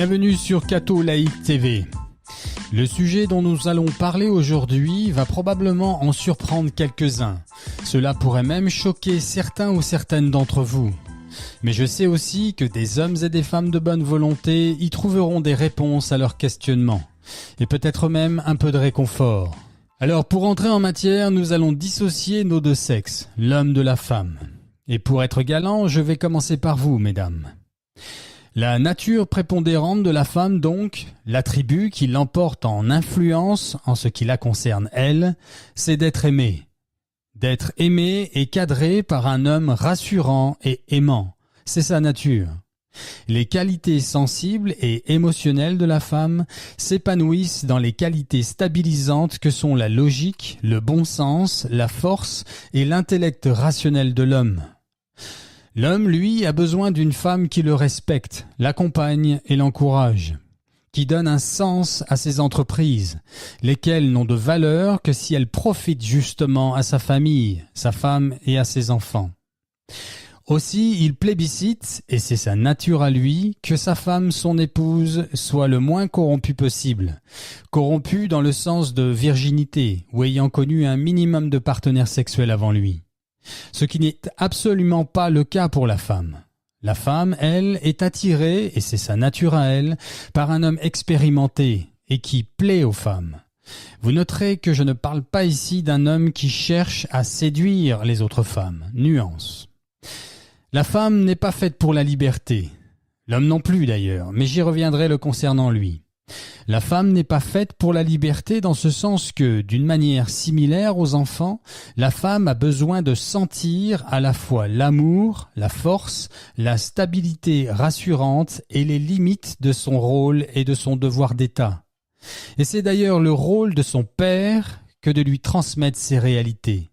Bienvenue sur Catho Laïc TV. Le sujet dont nous allons parler aujourd'hui va probablement en surprendre quelques-uns. Cela pourrait même choquer certains ou certaines d'entre vous. Mais je sais aussi que des hommes et des femmes de bonne volonté y trouveront des réponses à leurs questionnements. Et peut-être même un peu de réconfort. Alors pour entrer en matière, nous allons dissocier nos deux sexes, l'homme de la femme. Et pour être galant, je vais commencer par vous, mesdames. La nature prépondérante de la femme donc, l'attribut qui l'emporte en influence en ce qui la concerne elle, c'est d'être aimée. D'être aimée et cadrée par un homme rassurant et aimant, c'est sa nature. Les qualités sensibles et émotionnelles de la femme s'épanouissent dans les qualités stabilisantes que sont la logique, le bon sens, la force et l'intellect rationnel de l'homme. L'homme, lui, a besoin d'une femme qui le respecte, l'accompagne et l'encourage, qui donne un sens à ses entreprises, lesquelles n'ont de valeur que si elles profitent justement à sa famille, sa femme et à ses enfants. Aussi, il plébiscite, et c'est sa nature à lui, que sa femme, son épouse, soit le moins corrompue possible. Corrompue dans le sens de virginité, ou ayant connu un minimum de partenaires sexuels avant lui. Ce qui n'est absolument pas le cas pour la femme. La femme, elle, est attirée, et c'est sa nature à elle, par un homme expérimenté et qui plaît aux femmes. Vous noterez que je ne parle pas ici d'un homme qui cherche à séduire les autres femmes. Nuance. La femme n'est pas faite pour la liberté. L'homme non plus d'ailleurs, mais j'y reviendrai le concernant lui. La femme n'est pas faite pour la liberté dans ce sens que, d'une manière similaire aux enfants, la femme a besoin de sentir à la fois l'amour, la force, la stabilité rassurante et les limites de son rôle et de son devoir d'État. Et c'est d'ailleurs le rôle de son père que de lui transmettre ces réalités.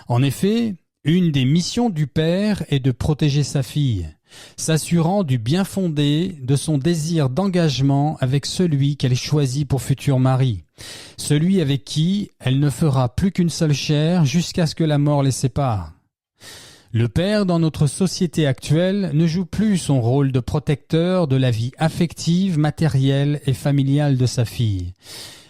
En effet, une des missions du père est de protéger sa fille, s'assurant du bien fondé de son désir d'engagement avec celui qu'elle choisit pour futur mari, celui avec qui elle ne fera plus qu'une seule chair jusqu'à ce que la mort les sépare. Le père, dans notre société actuelle, ne joue plus son rôle de protecteur de la vie affective, matérielle et familiale de sa fille.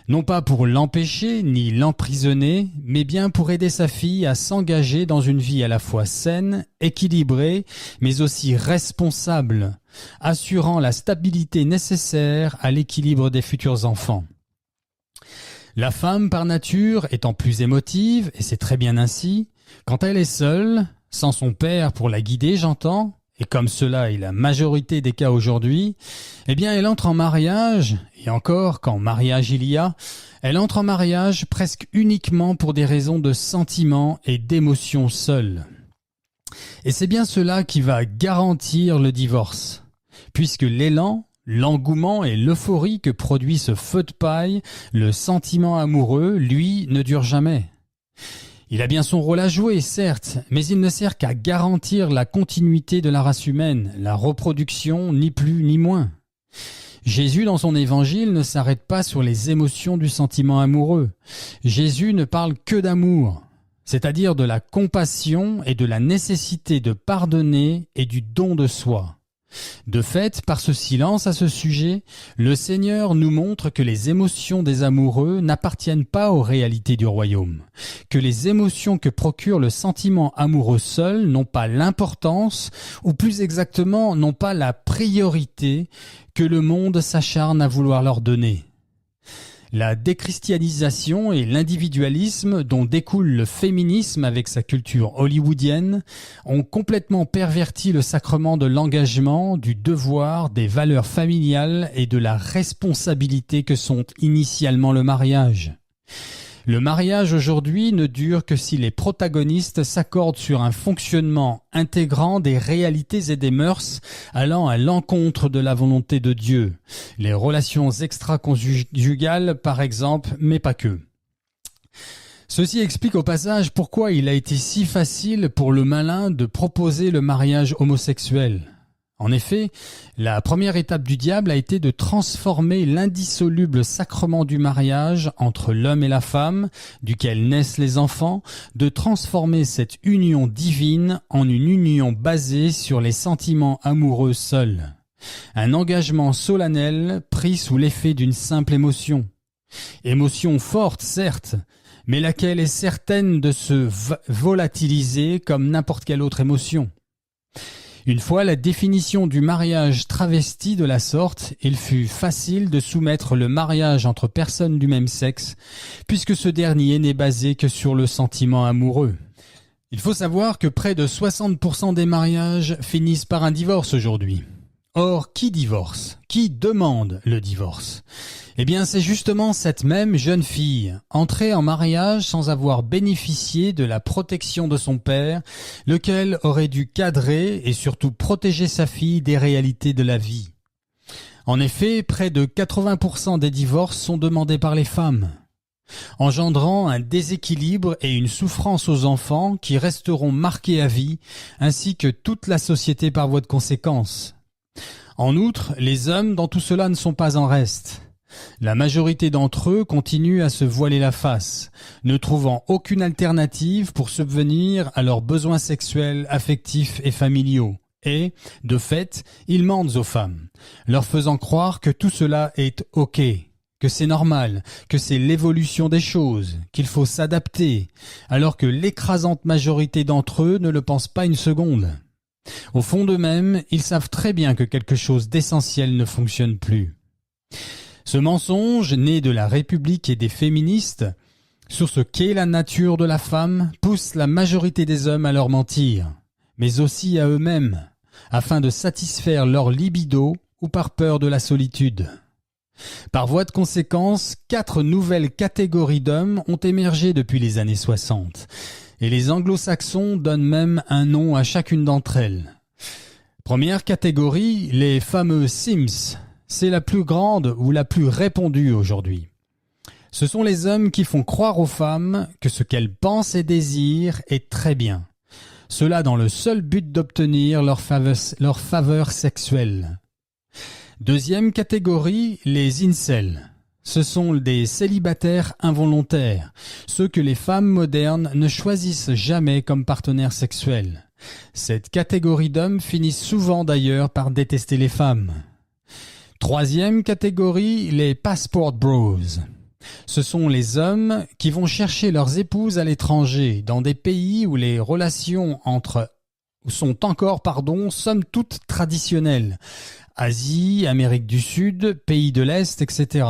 Non pas pour l'empêcher ni l'emprisonner, mais bien pour aider sa fille à s'engager dans une vie à la fois saine, équilibrée, mais aussi responsable, assurant la stabilité nécessaire à l'équilibre des futurs enfants. La femme, par nature, étant plus émotive, et c'est très bien ainsi, quand elle est seule, sans son père pour la guider, j'entends, et comme cela est la majorité des cas aujourd'hui, eh bien elle entre en mariage, et encore quand mariage il y a, elle entre en mariage presque uniquement pour des raisons de sentiments et d'émotions seules. Et c'est bien cela qui va garantir le divorce, puisque l'élan, l'engouement et l'euphorie que produit ce feu de paille, le sentiment amoureux, lui, ne dure jamais. Il a bien son rôle à jouer, certes, mais il ne sert qu'à garantir la continuité de la race humaine, la reproduction, ni plus ni moins. Jésus, dans son évangile, ne s'arrête pas sur les émotions du sentiment amoureux. Jésus ne parle que d'amour, c'est-à-dire de la compassion et de la nécessité de pardonner et du don de soi. De fait, par ce silence à ce sujet, le Seigneur nous montre que les émotions des amoureux n'appartiennent pas aux réalités du royaume, que les émotions que procure le sentiment amoureux seul n'ont pas l'importance, ou plus exactement n'ont pas la priorité que le monde s'acharne à vouloir leur donner. La déchristianisation et l'individualisme dont découle le féminisme avec sa culture hollywoodienne ont complètement perverti le sacrement de l'engagement, du devoir, des valeurs familiales et de la responsabilité que sont initialement le mariage. Le mariage aujourd'hui ne dure que si les protagonistes s'accordent sur un fonctionnement intégrant des réalités et des mœurs allant à l'encontre de la volonté de Dieu. Les relations extra-conjugales par exemple, mais pas que. Ceci explique au passage pourquoi il a été si facile pour le malin de proposer le mariage homosexuel. En effet, la première étape du diable a été de transformer l'indissoluble sacrement du mariage entre l'homme et la femme, duquel naissent les enfants, de transformer cette union divine en une union basée sur les sentiments amoureux seuls. Un engagement solennel pris sous l'effet d'une simple émotion. Émotion forte, certes, mais laquelle est certaine de se volatiliser comme n'importe quelle autre émotion. Une fois la définition du mariage travestie de la sorte, il fut facile de soumettre le mariage entre personnes du même sexe, puisque ce dernier n'est basé que sur le sentiment amoureux. Il faut savoir que près de 60% des mariages finissent par un divorce aujourd'hui. Or, qui divorce? Qui demande le divorce? Eh bien, c'est justement cette même jeune fille, entrée en mariage sans avoir bénéficié de la protection de son père, lequel aurait dû cadrer et surtout protéger sa fille des réalités de la vie. En effet, près de 80% des divorces sont demandés par les femmes, engendrant un déséquilibre et une souffrance aux enfants qui resteront marqués à vie, ainsi que toute la société par voie de conséquence. En outre, les hommes dans tout cela ne sont pas en reste. La majorité d'entre eux continuent à se voiler la face, ne trouvant aucune alternative pour subvenir à leurs besoins sexuels, affectifs et familiaux. Et, de fait, ils mentent aux femmes, leur faisant croire que tout cela est OK, que c'est normal, que c'est l'évolution des choses, qu'il faut s'adapter, alors que l'écrasante majorité d'entre eux ne le pensent pas une seconde. Au fond d'eux-mêmes, ils savent très bien que quelque chose d'essentiel ne fonctionne plus. Ce mensonge, né de la République et des féministes, sur ce qu'est la nature de la femme, pousse la majorité des hommes à leur mentir, mais aussi à eux-mêmes, afin de satisfaire leur libido ou par peur de la solitude. Par voie de conséquence, 4 nouvelles catégories d'hommes ont émergé depuis les années 60, et les anglo-saxons donnent même un nom à chacune d'entre elles. Première catégorie, les fameux Sims. C'est la plus grande ou la plus répandue aujourd'hui. Ce sont les hommes qui font croire aux femmes que ce qu'elles pensent et désirent est très bien. Cela dans le seul but d'obtenir leur faveur sexuelle. Deuxième catégorie, les incels. Ce sont des célibataires involontaires, ceux que les femmes modernes ne choisissent jamais comme partenaires sexuels. Cette catégorie d'hommes finissent souvent d'ailleurs par détester les femmes. Troisième catégorie, les passport bros. Ce sont les hommes qui vont chercher leurs épouses à l'étranger, dans des pays où les relations sont encore, somme toute traditionnelles. Asie, Amérique du Sud, pays de l'Est, etc.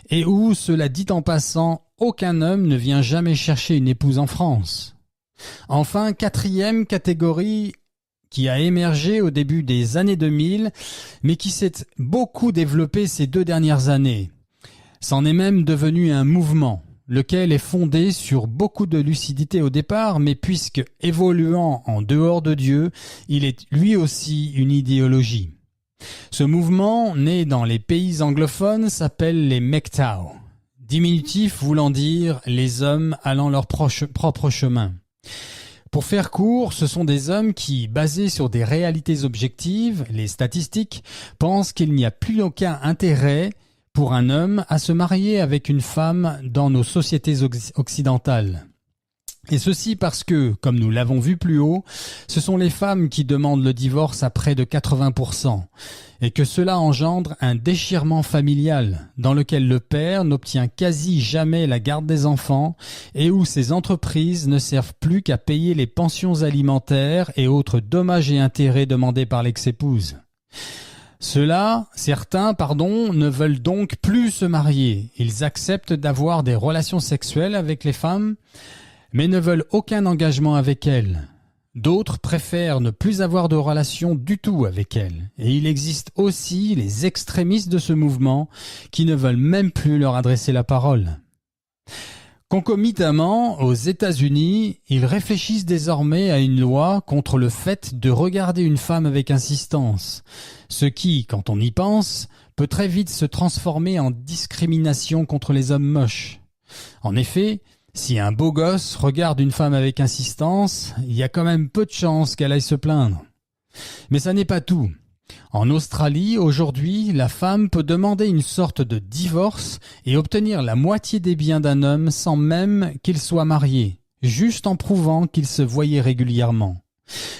Et où, cela dit en passant, aucun homme ne vient jamais chercher une épouse en France. Enfin, quatrième catégorie qui a émergé au début des années 2000, mais qui s'est beaucoup développé ces 2 dernières années. C'en est même devenu un mouvement, lequel est fondé sur beaucoup de lucidité au départ, mais puisque évoluant en dehors de Dieu, il est lui aussi une idéologie. Ce mouvement, né dans les pays anglophones, s'appelle les MGTOW, diminutif voulant dire les hommes allant leur propre chemin. Pour faire court, ce sont des hommes qui, basés sur des réalités objectives, les statistiques, pensent qu'il n'y a plus aucun intérêt pour un homme à se marier avec une femme dans nos sociétés occidentales. Et ceci parce que, comme nous l'avons vu plus haut, ce sont les femmes qui demandent le divorce à près de 80%, et que cela engendre un déchirement familial, dans lequel le père n'obtient quasi jamais la garde des enfants, et où ses entreprises ne servent plus qu'à payer les pensions alimentaires et autres dommages et intérêts demandés par l'ex-épouse. Certains, ne veulent donc plus se marier. Ils acceptent d'avoir des relations sexuelles avec les femmes, mais ne veulent aucun engagement avec elles. D'autres préfèrent ne plus avoir de relation du tout avec elles. Et il existe aussi les extrémistes de ce mouvement qui ne veulent même plus leur adresser la parole. Concomitamment, aux États-Unis, ils réfléchissent désormais à une loi contre le fait de regarder une femme avec insistance, ce qui, quand on y pense, peut très vite se transformer en discrimination contre les hommes moches. En effet, si un beau gosse regarde une femme avec insistance, il y a quand même peu de chances qu'elle aille se plaindre. Mais ça n'est pas tout. En Australie, aujourd'hui, la femme peut demander une sorte de divorce et obtenir la moitié des biens d'un homme sans même qu'il soit marié, juste en prouvant qu'il se voyait régulièrement.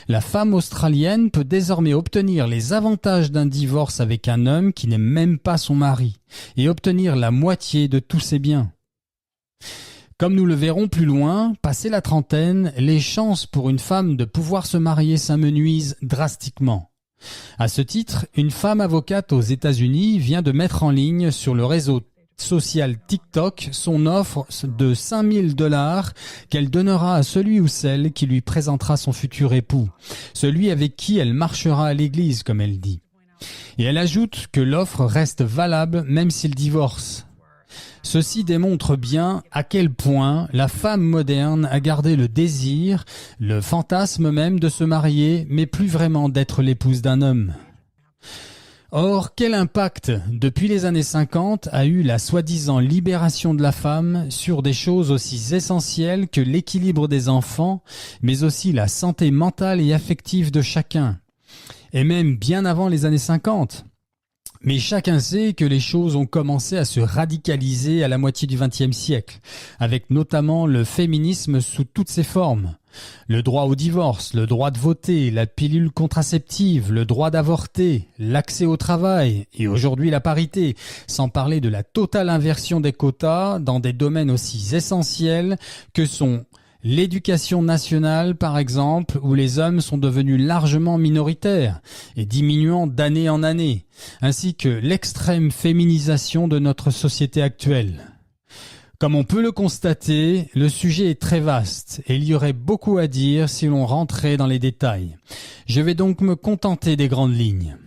La femme australienne peut désormais obtenir les avantages d'un divorce avec un homme qui n'est même pas son mari et obtenir la moitié de tous ses biens. Comme nous le verrons plus loin, passé la trentaine, les chances pour une femme de pouvoir se marier s'amenuisent drastiquement. À ce titre, une femme avocate aux États-Unis vient de mettre en ligne sur le réseau social TikTok son offre de $5 000 qu'elle donnera à celui ou celle qui lui présentera son futur époux, celui avec qui elle marchera à l'église, comme elle dit. Et elle ajoute que l'offre reste valable même s'il divorce. Ceci démontre bien à quel point la femme moderne a gardé le désir, le fantasme même de se marier, mais plus vraiment d'être l'épouse d'un homme. Or, quel impact, depuis les années 50, a eu la soi-disant libération de la femme sur des choses aussi essentielles que l'équilibre des enfants, mais aussi la santé mentale et affective de chacun, et même bien avant les années 50. Mais chacun sait que les choses ont commencé à se radicaliser à la moitié du XXe siècle, avec notamment le féminisme sous toutes ses formes. Le droit au divorce, le droit de voter, la pilule contraceptive, le droit d'avorter, l'accès au travail et aujourd'hui la parité, sans parler de la totale inversion des quotas dans des domaines aussi essentiels que sont l'éducation nationale, par exemple, où les hommes sont devenus largement minoritaires et diminuant d'année en année, ainsi que l'extrême féminisation de notre société actuelle. Comme on peut le constater, le sujet est très vaste et il y aurait beaucoup à dire si l'on rentrait dans les détails. Je vais donc me contenter des grandes lignes.